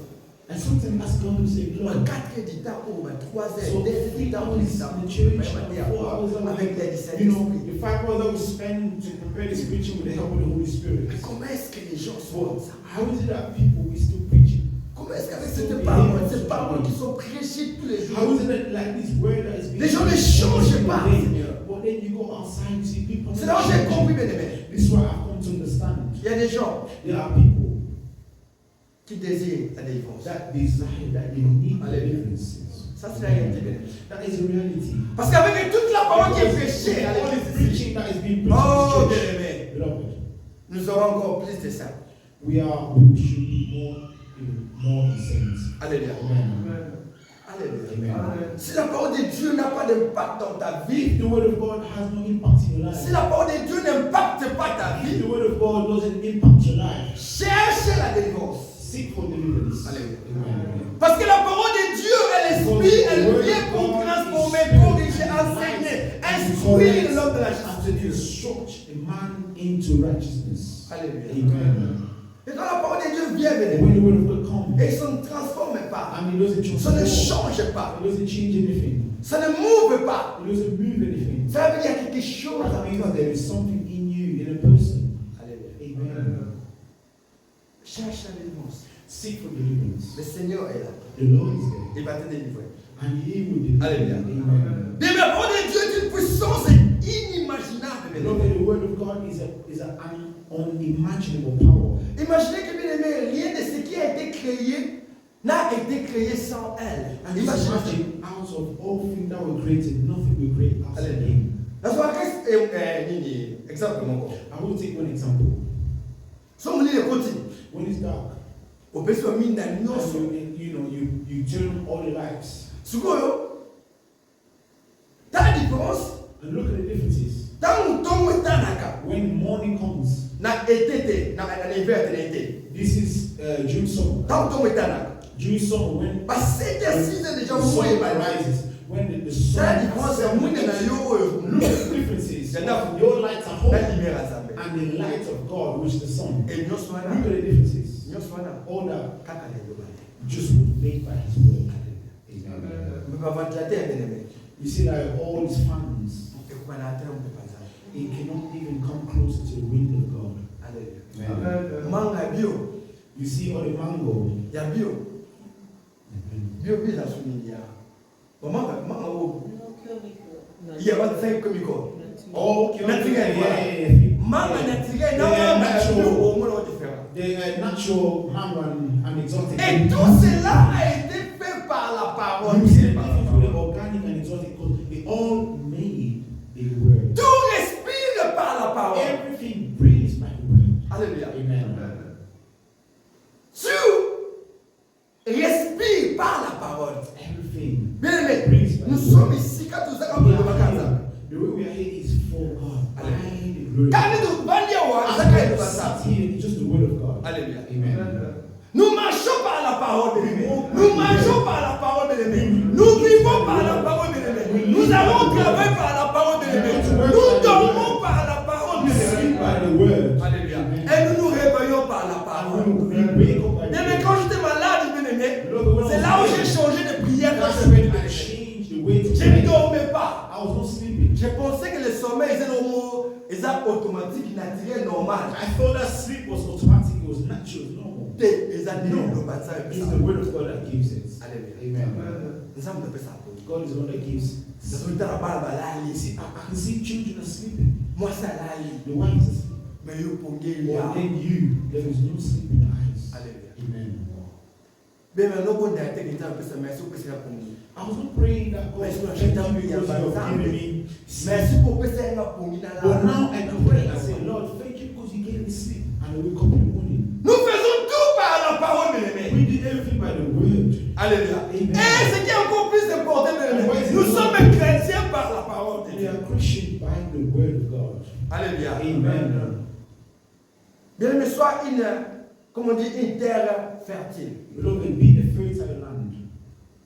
And sometimes ask God to say, à Lord, 4 heures du temps, ou à 3 so heures, 2 heures du temps, in the church, 4 hours avec les 17 you know, esprits. the 5 hours that we spend to prepare this preaching with the help of the Holy Spirit. Mais comment est-ce que les gens sont comme ça? How is it that people we still preaching? Comment est-ce qu'avec ces paroles qui sont prêchées tous les How jours, is it that like this word that is being les gens ne changent pas, Seigneur? But then you go outside and see people. C'est là où j'ai compris, bien aimé. This is what I've come to understand. Il y a des gens There are people qui désirent la délivrance. that desire, that they need Alléluia. deliverances. Ça, c'est la réalité, bien aimé. That is a reality. Parce qu'avec toute la parole qui est prêchée à All the l'église, preaching that is being preached oh, in bien the church, aimé, beloved, nous aurons encore plus de ça. we should be more in sense. Alléluia. Amen. Amen. Si la parole de Dieu n'a pas d'impact dans ta vie, If the word of God has no impact in your life, si la parole de Dieu n'impacte pas ta if vie, the word of God doesn't impact your life, cherche la délivrance. seek for deliverance. Alléluia. Amen. Parce que la parole de Dieu est l'esprit, elle vient pour transformer, corriger, enseigner, instruire l'homme de la justice de Dieu. Instruct a man into righteousness. Alléluia. Amen. Et quand la parole de Dieu vient, And when the word of God comes, et il ne se transforme pas, and it doesn't ça ne transform, change pas, it doesn't change anything, ça ne mouve pas, it doesn't move anything, ça veut dire qu'il y a quelque chose that en means toi. there is something in you, in a person. Alléluia. Amen. Cherche la délivrance. Seek for deliverance. Le Seigneur est là. The Lord is there, Il va te délivrer. and He will deliver. Alléluia. Amen. Mais la parole de Dieu est une puissance inimaginable. Beloved, the word of God is an unimaginable power. Imaginez que, bien aimé, rien de ce qui a été créé n'a été créé sans elle. And just imagine, out of all things that were created, nothing will create outside Alléluia. Him. La soirée, exemple, mon corps. I will take one example. Si on lit les côtés, When it's dark, on peut se mettre dans le nord. and you turn all the lights. Sugoyo, t'as la différence. And look at the differences. Tant que ton est tanaka, When morning comes, na été, na l'hiver de l'été. this is June summer. Tant que ton est tanaka. June summer, when Parce que 7 à 6 ans déjà, the moi, sun il va rises, when the t'as la sun différence, c'est rises, moi qui n'a yo, look at the differences. Enough. Your lights are la home, lumière à sa mère. and the light of God, which is the sun. Et nous sommes là. Look at the differences. Nous sommes là. All that Kaka les deux. just was made by His word. Amen. Mais pas ventilateur, bien aimé. You see, like all these fans, Et quoi la terre, on peut pas ça. it cannot even come closer to the wind of God. Alléluia. Amen. Manga bio. You see, all the mango. Il y a bio. Bio, bio, ça souligne. Bon, manga, oh. Il y a 25 comicos. Oh, okay. Naturel, voilà. Yeah. Manga naturel, non, Yeah, non, natural. au moins différent. The natural mango and exotic. Et tout cela a été fait par la parole. You see the difference with the organic and exotic because they all made the word. Tout respire par la parole. Everything breathes by the word. Alléluia. Amen. Tu respires par la parole. Everything. Bien aimé, nous sommes ici quand nous sommes dans le magasin. The way we are here is for God. By the glory. Quand nous venons à As la we casa, sat here, it's just the word of God. alléluia. Amen. Nous marchons par la parole, bien aimé. Nous marchons par la parole, bien aimé. Nous vivons par la parole, bien aimé. Nous allons travailler par la parole, bien aimé. Nous dormons par la parole, bien Sleep aimé. by the word. Alléluia. Et nous nous réveillons par la parole. We wake up by Bien the aimé, word. quand j'étais malade, bien aimé, c'est là où j'ai changé de prière quand That's je when venais. I changed the way to Je ne pray. dormais pas. I was not sleeping. Je pensais que le sommeil était automatique, naturel, normal. I thought that sleep was automatic, it was natural, normal. It's the word of God that gives it. Alléluia. Amen. Nous sommes de ça. God is the one that gives. Nous sommes dans la barbe là, You see, ici. I can see children are sleeping. Moi, ça là, The wives are sleeping. mais il faut qu'il y But ait. then you, there is no sleep in the eyes. Alléluia. Amen. Bien, mais nous, on a été un peu ça, mais c'est pour ça pour nous. I was not praying that God Merci, would Lord. thank you because you have given me sleep. Merci pour que ça pour nous. But now I can pray and say, Lord, thank you because you gave me sleep. And I wake up in the morning. Nous faisons tout par la parole, bien aimé. We did everything by the word. Alléluia. Amen. Et ce qui est encore plus important, bien aimé, nous sommes chrétiens par la parole de We Dieu. are Christian by the word of God. Alléluia. Amen. Bien aimé, soit une, comment on dit, une terre fertile. Beloved, be a fertile land.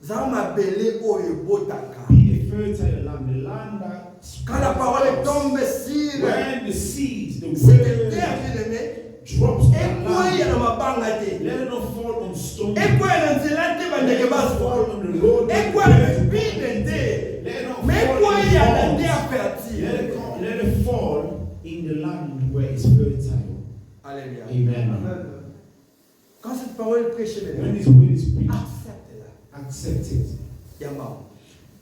Zama belé oyebotaka. Be a fertile land. The land that Quand la parole tombe sur when the seeds, the cette terre, word bien aimé, drops on et quoi il y that a land, dans ma bangate? let it not fall on stone. Et quoi il y a dans l'anté Let it not bandeke fall on the road. et quoi le bidente? Let it not Mais fall quoi in il y a the dans ground. terre fertile? Let it fall in the land where it's fertile. Alléluia. Amen. Quand cette parole est prêchée, bien When aimé, this word is preached, accepte-la. accept it, Yama.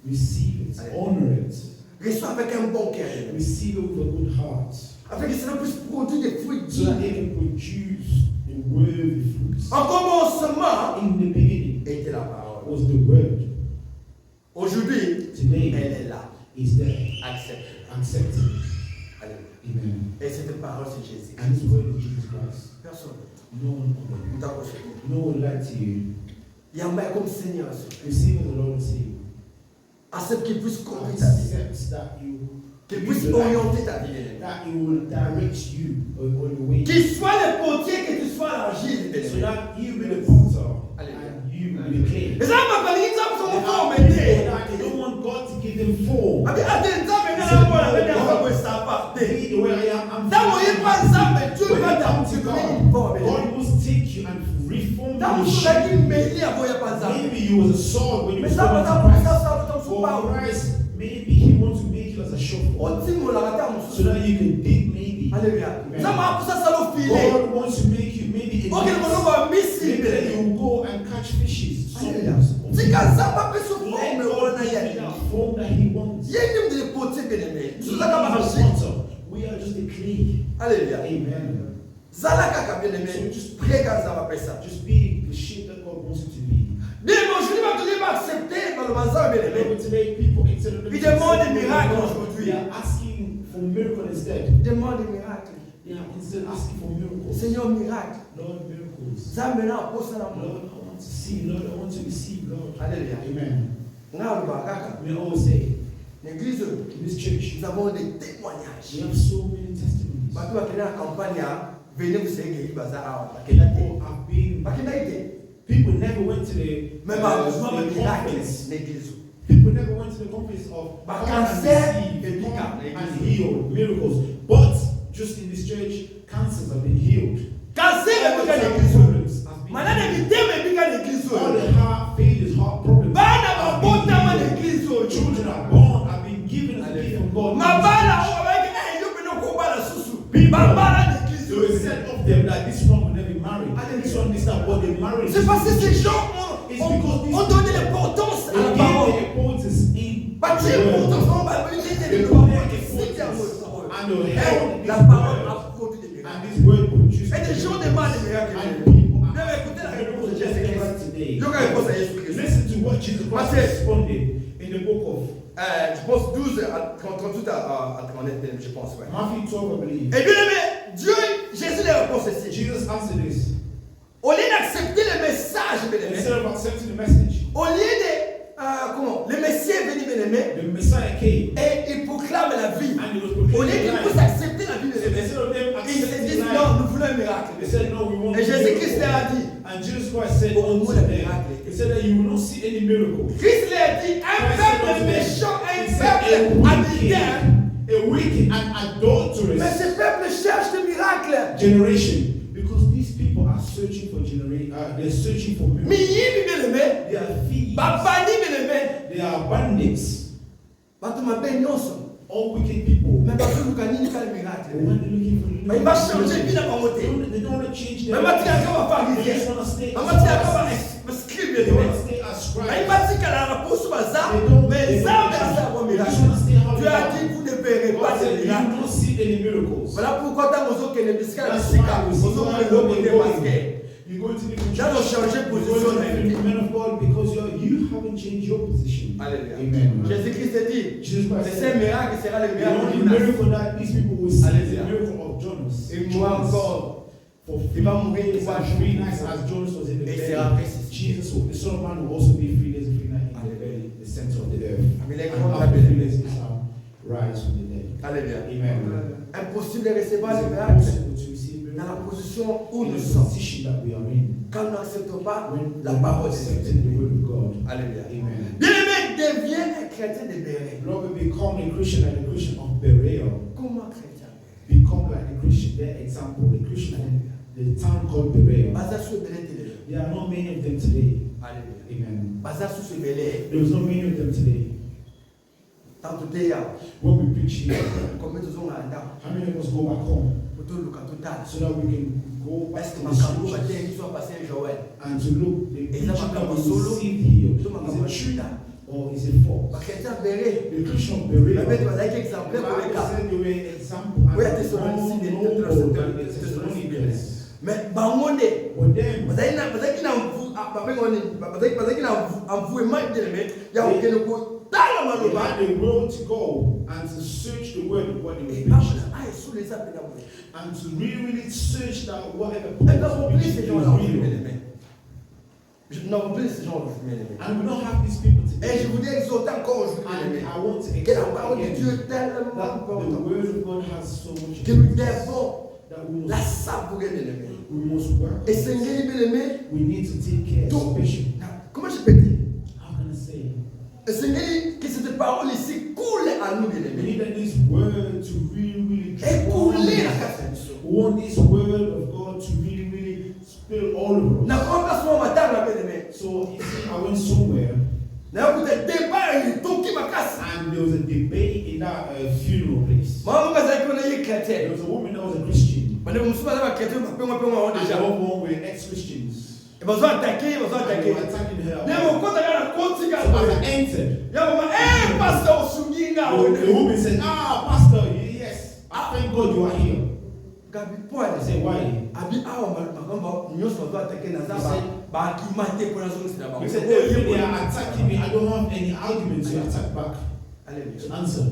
receive it, honor it, Reçois avec un bon cœur. bien aimé. receive it with a good heart, Afin que cela puisse produire des fruits so that dignes. it can produce the worthy fruits. En commencement, In the beginning était la parole. was the word. Aujourd'hui, Today elle est là. is there. Accepte. Accept it. Alléluia. Amen. Et cette parole, c'est Jésus. And this word is Jesus Christ. Personne. No one, Nous t'approchons. no one lied to you. comme Seigneur. Receive as the Lord and Savior. Accepte qu'il puisse conduire ta vie. Accept that you Qu'il puisse orienter ta vie. that He will direct you on your way. Qu'il soit le potier, que tu sois l'argile. So that you be the potter and you be the clay. Et ça m'a pas dit ça pour son forme. They don't want God to give them form. The way I am, God must take you and reform you. Maybe you was a sword when you was born to Christ. Maybe He wants to make you as a shofar so that you can dig maybe. God wants to make you maybe a maybe that you will go and catch fishes. Let God give you that form that He wants. We are just the clay. Amen. So just pray, just be the shape that God wants you to be. Today, people instead of they are asking for miracle instead. They are instead asking for miracles. Seigneur, miracle. Lord, miracles. Lord, I want to see. Lord, I want to receive. Lord. Alléluia. Amen. We always say, in this church, nous avons des témoignages. we have so many testimonies. People never went to the conference. People never went to the conference of and healed miracles. But just in this church, cancers have been healed. All the heart failures, heart problems. Children are born, have been given as a gift from God. They were said of them that this one will never be married. This one is not what they married. C'est parce que ces gens ont donné l'importance à la parole. La parole a produit des miracles. Et des gens demandent des miracles. Vous avez écouté la réponse de Jésus-Christ. Listen to what Jesus Christ responded in the book of je pense 12 à 38 à 39, je pense, ouais. Matthew 12, I believe. Et bien aimé, Jésus les répond ceci. Jesus answered this. Au lieu d'accepter le message, bien aimé, Instead of accepting the message, au lieu de le Messie est venu, bien aimé, the Messiah came et il proclame la vie. and he was Au lieu proclaiming qu'ils life. puissent accepter la vie, bien aimé, Instead of them ils se accepting disent life, non, nous voulons un miracle. they said no, we want Et Jésus-Christ leur a dit, and Jesus Christ said unto them, he said that you will not see any miracle. Christ leur a dit, un peuple méchant, un peuple adultère, a wicked and adulterous mais ce peuple cherche des miracles. generation, because these people are searching for they're searching for miracles. Miyibi bien aimé, They are thieves. babani bien aimé, They are bandits. bato mabe nyonso. All wicked people. Mais bato lukanini kale miracle. When they're looking for Mais il va changer vie dans mon côté. they don't want to change their Mais mati lives. akaba They pharisien. just want to stay Mais mati as akaba Pharisees. scribe They bien want aimé. to stay as Mais scribes. mati kala na pousse baza, mais ça va ça va miracle. Tu as dit vous ne verrez pas God de said you miracle. don't see any miracles. Voilà pourquoi tant aux autres que les biscuits That's biscuits, why we see aux autres why que l'homme est masqué. you go to different Là, on change churches. position. You go to different men of God because you haven't changed your position. Alléluia. Amen. Jésus-Christ a dit, Jesus Christ mais said, c'est un miracle qui sera le the miracle only de Jonas. miracle that these people will see is Alléluia. the miracle of Jonas. Et moi encore, For il va mourir 3 jours. 3 nights as Jonas was in the Et il belly. sera ressuscité. Jesus, the Son of Man, will also be 3 days and 3 nights in the belly, the center of the earth. Mais les And grands after 3 appels. days, he shall rise from the dead. Alléluia. Amen. Impossible de recevoir It's le miracle impossible to receive dans la miracles position où in nous the sommes. position that we are in. Quand nous n'acceptons pas When la we are parole de accepting the Dieu. word of God. Alléluia. Amen. Bien-aimé, deviens un chrétien de Béret. Lord, we become a Christian and a Christian of Berea. Comment chrétien? Become like a Christian, their example, the Christian from the town called Berea. Basé sur Béret télé. There are not many of them today. Alléluia. Amen. Basé sur ce Béret. There is not many of them today. Tant que tu es là, When we preach here, combien de gens ont là? how many of us go back home Pour tout le cas total. so that we can go back Est-ce que to ma the cadeau va scriptures dire qu'ils sont passés Joël? and to look the Et ça preaching va that comme we solo. received here? Tout le monde Is va it true là. or is it false? Ma chrétien Béret. The Christian of La Berea, Bible the va dire exemplaire pour les Bible cas. said they were example Oui, à and Thessalonicie, no des noble than the Thessalonicie. Thessalonians. Mais bangonde. But them, Bazali na envouement de l'aimer. Il y a aucun coup. Dans le they maloba. had the road to go and to search the word of what they Et were preaching. sous les appels d'amour. And to really search that whatever Et Paul dans was mon pays, ces preaching gens-là was ont fait real. l'aimer. Non, plus ces gens, bien-aimés. And we don't have these people Et today. je voudrais exhorter encore aujourd'hui, And bien-aimés, I want to que la parole de again Dieu est tellement that the importante word of God has so much que nous importance devons that we la must, savourer, bien-aimés. we must work. Et Seigneur, bien-aimés, We need to take care, tout. especially. Comment je peux dire? How can I say? Et Seigneur, que cette parole ici coule à nous, We bien-aimés. need that this word to really Et couler la us. carte. We want this word of God to really spill all over N'a us. pas placement ma table, bien-aimés. So you see, I went somewhere N'a pas de débat, tout qui m'a cassé. and there was a debate in that funeral place. Maman, quand j'ai connu There chrétien, was a woman that was a Christian. pendant que nous sommes allés chrétien, on And the déjà. other one were ex-Christians. Ils vont attaquer, ils vont And they attaquer. were attacking her. Mais mon compte à la côte, So as I entered, ya mama, pasteur Osunginga. the woman said, Pastor, yes, I thank God you are here. Gabi, pourquoi I said, why? Abi awa makamba nyoso va attaquer na zaba ba kimate pour la zone c'est là-bas. He said, they are attacking me. I don't have any argument to attack back. Allez, To answer.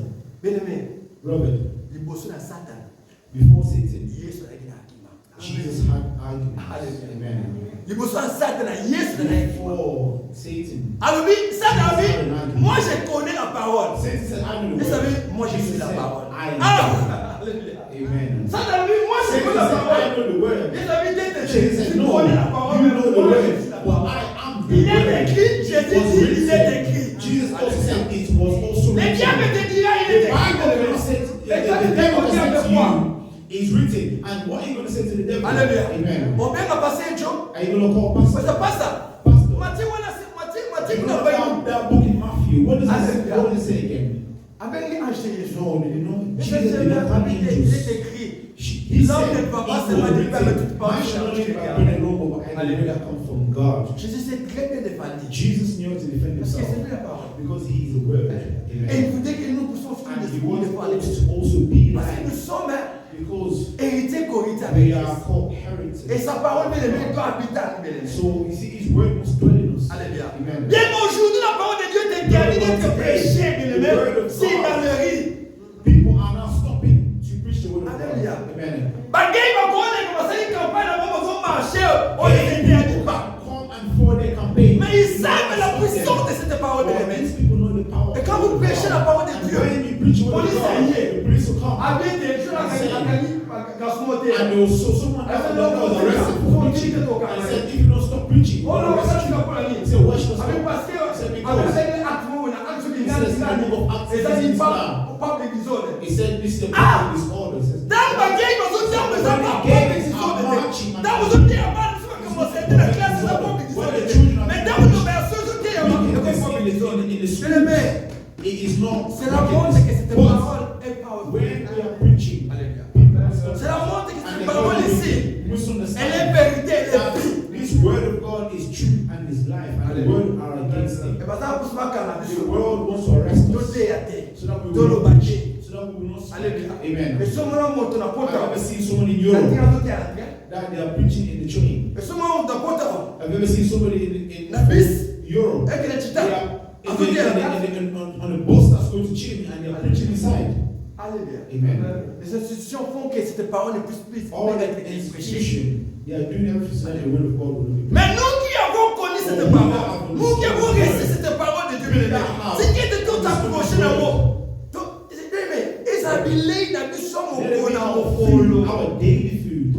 bien-aimé, Robert, liboso na Satan, before Satan, Yesu na kina akima. Jesus had argument. Hallelujah. Amen. Liboso na Satan na Yesu na akima. Before Satan, Alors oui, Satan a dit, moi je connais la parole. Satan said, I know Vous the word. savez, moi je suis Jesus la said, parole. I am. Alléluia. Amen. Satan a dit, moi je Satan connais la said, I parole. know the word. Les amis Jesus d'été, said, tu no, connais la parole. you know the Moi, word. je suis la Well, parole. I am the Il est word. écrit, Jésus dit, il est écrit. Jesus also said it was also Les written. diables te diront, il The est Bible écrit. will say, Et toi, the tu devil will dis, say to avec moi. you, is written. And what are you going to say to the devil? Alléluia. Amen. Mon père m'a passé un jour. Are you going to call Mais pastor? ça passe ça. Pastor. Matthieu, voilà, c'est Matthieu, You n'a know pas that, eu. that book in Matthew. What does Alléluia. what does it say again? Avec les anges de Jésus. No, you know, Mais Jesus c'est did not have il est angels. écrit. He L'homme said, ne va pas it seulement was du Père, mais toute written, part man du shall not Saint-Esprit. live by bread alone, but by every word that comes from God. Jésus s'est très bien défendu. Jesus knew how to defend Parce que himself c'est lui la parole. because he is the word. Et il Amen. voulait que nous puissions And suivre he les wants parler. us to also be Parce que nous like, sommes because héritiers corinthiens avec we are Christ. called Et heritage. sa parole, bien aimé, doit habiter en nous, bien aimé. So you see, his word must dwell in us. Alléluia. Amen. Bien aujourd'hui, la parole de Dieu est interdite d'être prêchée, bien aimé. C'est dans le riz. People are now stopping to preach the word of God. Alléluia. Amen. Bagaille va courir, il commence une campagne, là, on va marcher, on les interdit pas. Come and for their campaign. Mais ils savent la puissance de cette parole, bien Well, aimé. these people know the power. Et quand vous prêchez la parole de And Dieu, when you preach the word of police God, est liée. the police will come. Avec des gens là, garçon monté. And there was someone I else said, that no, was no, arrested no, for no, preaching. no, no, no, And no, said, if you don't stop preaching, Oh non, we'll ça arrest tu you. vas pas la ligne. He said, watch the Avec stop. parce que, said, avec because les actes, on a actes qui He says, the book of Acts et ça is dit Islam. pas de désordre. He said, this is the book Ah! of disorder. He says, Dans bagaille, ils ont dit, mais ça va pas de désordre. Dans vous autres, il y a pas de désordre, comme on s'est dit, la classe, ça va pas de désordre. Mais dans vos versions, il y a pas de désordre. Bien-aimé, it is not. c'est la montre que cette parole est powerful. When we are preaching, Alléluia. people are C'est la montre que and cette they parole don't ici, misunderstand elle est vérité, elle est that vie. this word of God is true and is life, and the world are against it. Et parce que ça pousse pas qu'à la The vie. world wants to arrest Tout us est à terre. so that we Tout le will bâti. so that we will not speak. Alléluia. Amen. Et ce moment où on a I've porté, ever seen someone in la Europe terre tout est à la terre. that they are preaching in the train. Et ce moment où on a porté, Have you ever seen somebody in la bus, Europe? avec les They titans, are à côté à la terre. on a bus that's going to Chile and they are preaching inside. Alléluia. Amen. Les institutions font que cette parole ne puisse plus All être the prêchée. institution, they are doing everything so that the word of God will be. Mais nous qui avons connu cette parole, nous qui avons reçu cette parole de Dieu, bien-aimé, c'est qui était tout approché dans le ils habillaient dans le sommet Let it au be follow. our daily food.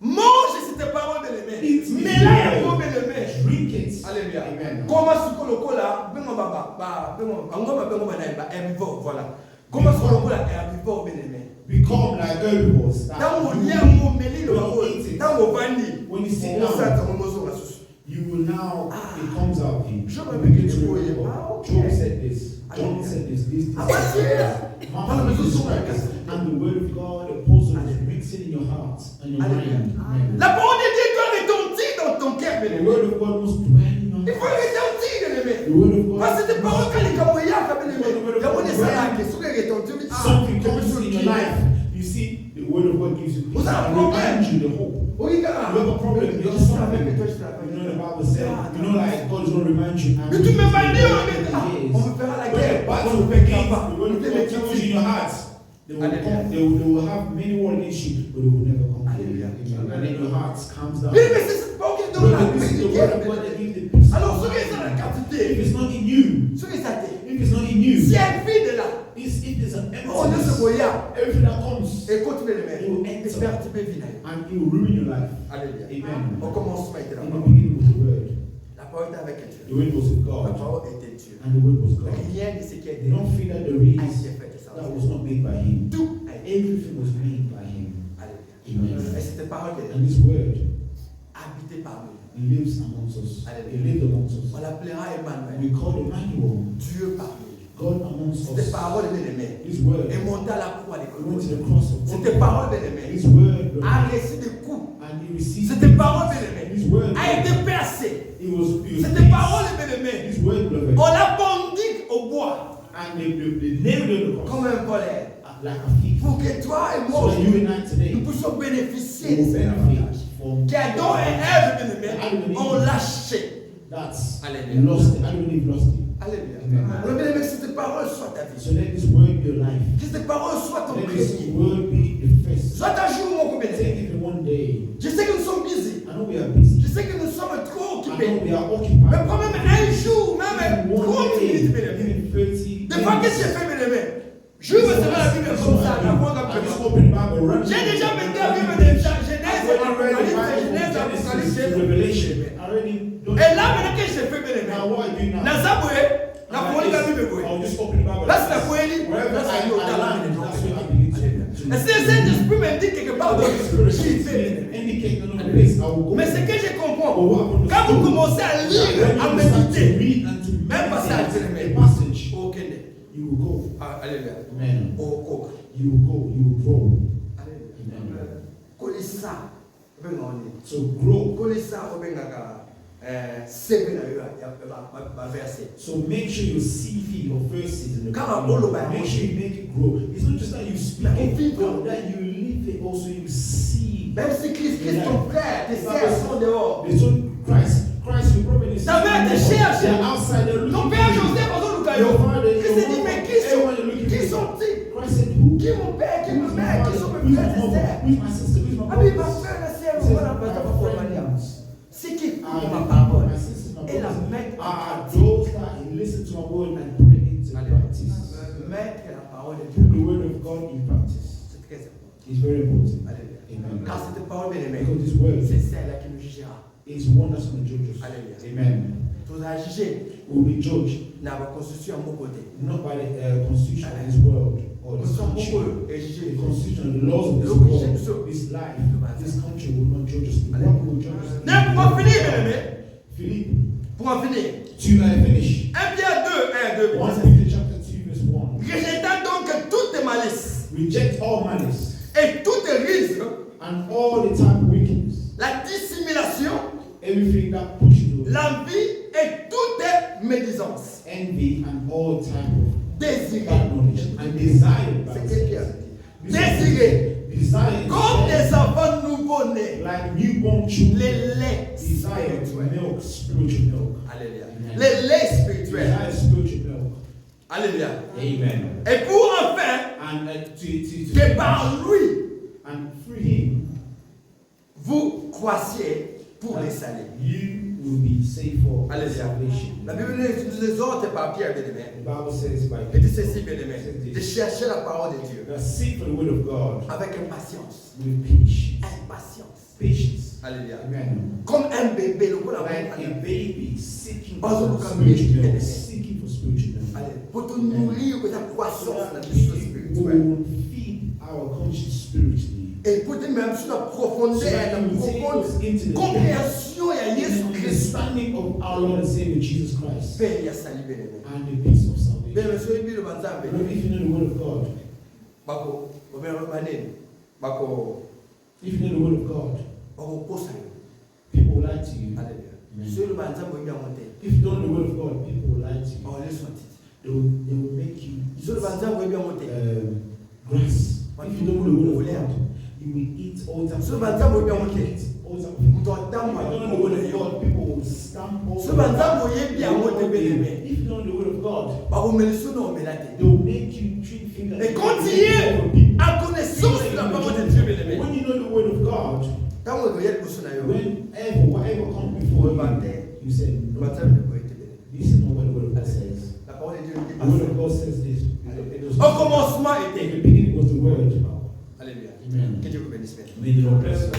Mange cette parole, bien-aimé. Mais là, il y a un bien-aimé. Drink it. Alléluia. Amen. Comment ce que le cola, bengo baba, bengo bana herbivore, voilà. Comment ce que le cola est herbivore, bien-aimé. Become like herbivores. that Tant on you y a eat. un meli le babo, tant on vandi, When you sit on down, s'attend au mozo la sauce. you will now, it comes out of you. Je You me begin mets to au remember. okay. Job said this. John said this. This. Ah, bah, tiens. Mama Jesus Christ. And the word of God, the apostle, is mixing in your heart and your mind. Amen. La parole de Dieu doit retentir dans ton cœur, The bien-aimé. word of God must dwell in your Il faut heart. retentir, bien-aimé. The word of God. Parce que cette parole, quand les camoyards, bien-aimé, il y a mon essai qui est retentir. Something comes in your life. You see, the word of God gives you peace. Vous avez un And problème. reminds you the hope. Oui, You have a problem. You have something. You know the Bible said. You know, like God is going to remind you. Mais tu me m'as dit, on me fera la guerre. But On the me fait pas. word of God comes in your heart. They will come. They will have many war against you, but they will never come. Hallelujah. And then your heart calms down. Oui, mais c'est cette parole qu'ils donnent la This is the paix. word of God that gives the peace. Alors, ceux qui sont dans la quantité, If it's not in you, ceux qui sont athées, if it's not in you, si elle vit de là, if there's an on ne se emptiness, voit everything that comes, écoute mes it mains, will et enter perturber vie. and it will ruin your life. Alléluia. Amen. Au commencement était la In the parole. beginning was the word. La parole était avec The Dieu. word was with La God, parole était Dieu. and the word was God. Rien de ce qui a été They don't feel that there is a été fait de ça. that was not made by Him. Tout a été. Everything was made by Him. Alléluia. Amen. Et cette parole qui est And His word habitée par nous. lives amongst us. Hallelujah. It lived amongst us. On l'appellera Emmanuel. We call Emmanuel, Dieu parmi nous. God amongst Cette us. parole, bien-aimée, His word est montée à la croix des went to Golgotha. the cross of Cette God. parole, bien-aimée, His word a reçu des coups. and He received. Cette parole, bien-aimée, His word a été percée. It was Cette parole, bien-aimée, His word, beloved. on l'a bandit au bois And they nailed it on the cross comme un colère. like a thief. Pour que toi et So moi, that you and I today nous puissions bénéficier de will cet avantage. benefit from Qu'Adam et Ève, bien-aimés, ont lâché. That's Alléluia. lost it. Adam and Eve lost it. Alléluia. Amen. Alors, bien-aimé, que cette parole soit ta So vie. let this word be your life. Que cette parole soit ton Let this crédit. word be the first. Soit un jour, mon bien-aimé. Take it in one day. Je sais que nous sommes busy. I know we are busy. Je sais que nous sommes trop I know occupés. we are Mais occupied. quand même un jour, même Even 30 one day, minutes, bien-aimé. even 30 Des fois, qu'est-ce que j'ai fait, bien-aimé? Je me serai la Bible comme ça, la voix I just comme open the Bible, run. j'ai déjà mis la Bible de Genèse, I've already read the Apocalypse, Bible Genèse, from Genesis Apocalypse. to Revelation. I already done Et it. là, maintenant que j'ai fait, bien-aimé, Now what I do now? na Zaboué, na Poli la Bible, I'll just open the Bible. là, c'est la Poélie, Wherever là, c'est I land, that's where I begin to. Et si le Saint-Esprit me dit quelque part d'autre, j'y vais. Indicate another place, I will go. Mais ce que je comprends, But what happened quand vous commencez à lire, à when you start to méditer, read and to même pas ça, meditate a passage, au Kenya, you will go. alléluia, Amen. au Coq, You will go. You will grow. alléluia. Kolisa, venga on dit. So grow. Kolisa, venga ka, sebe na yo, ba verset. So make sure you see your verses in the Come on, Bible. all over. Make sure you make it grow. It's not just that you speak it, but that you live it. Also, you see. Même si Christ, ton frère, tes sœurs sont dehors. There's no Christ, you probably see. Ta mère te cherche. They're outside. They're looking Ton for père you. Joseph, on Your Lucayo. father, Christ your dit, mais mother, qui everyone you're looking qui for. sont-ils? Christ said, who? Qui est mon père, qui est ma Who's my mère, qui father? sont mes Who's my frères et mother? sœurs? Who's my sister? Who's my Ah oui, ma brother? frère et sœur, He said, voilà, parce que my pour friends c'est qui écoute are ma parole my sisters, my et la brothers mettre en are pratique. those that listen to my word and put it into practice. Mettre la parole de Put the Dieu. word of God in practice. C'est très important. It's very important. Alléluia. Amen. Car cette parole, bien aimée, Because this word c'est celle qui nous jugera. is one that's going to judge us. Alléluia. Amen. Tu dois juger We'll be judged dans la constitution à mon côté. not by the constitution of this world or Nous this sommes country. beaucoup et jugés. The constitution and the laws of this world, this life, this country will not judge us. The world will judge us. Donc, pour en finir, bien aimé, Philippe, pour en finir, to finish. 1 Pierre 2, 1, 2, 1 Peter chapter 2 verse 1. rejetant donc toute malice Reject all malice et toute ruse, and all the type of wickedness, la dissimulation, everything that pushes you, l'envie et toute médisance. envy and all type of Désiré. bad knowledge and desire. C'est ce qu'il y a dit. Désiré. Desire Comme des enfants nouveau-nés. like newborn children. Les laits Desire spirituels. milk, spiritual milk. Alléluia. Amen. Les laits spirituels. Desire spiritual milk. Alléluia. Amen. Et pour enfin, And que par lui, and through him, vous croissiez pour les saluts. you will be saved for Alléluia. salvation. La Bible nous exhorte par Pierre, bien-aimé. The Bible says by Il dit ceci, bien-aimé, de chercher la parole de Dieu seek for the word of God avec impatience. with patience. Impatience. Patience. Alléluia. Amen. Comme un bébé, le coup la Like main. a baby seeking Oh, for look at spiritual me. milk, seeking for spiritual milk. Allez, pour te nourrir de ta croissance dans la So vie we spirituelle. will feed our conscience spiritually. Et pour te même sur la profondeur, So that la you take profonde us into the compréhension à Jésus and Christ. understanding of our Lord and Savior Jesus Christ Père, il y a sali, bien-aimé. and the peace of Bien, salvation. monsieur, il dit le banzambe. But if you know the word of God, Bako, obero manene. Bako, if you know the word of God, bako kosa yo. people will lie to you. Alléluia. Amen. Sur le banzambe, il y a monté. If you don't know the word of God, people will lie to you. Oh, laisse-moi dire. They will make you Sur le banzambe, il y a monté. grass. If you don't know the word of God, you will eat all types So of banzambe, il y a people monté. will eat all types of Mtu If you atamba, don't know the word of God, people will stamp all sur le banzambe, il y a monté, bien-aimé. If you don't know the word of God, Bako, melisou no melate. they will make you treat things Et continuez à connaissance de la parole de Dieu, bien-aimé. When you know the word of God, whatever comes before you say, this is not what the word of God says. The word of God says this. Au commencement était. In the beginning was the word. Alléluia. Amen. Que Dieu vous bénisse. May the Lord bless us.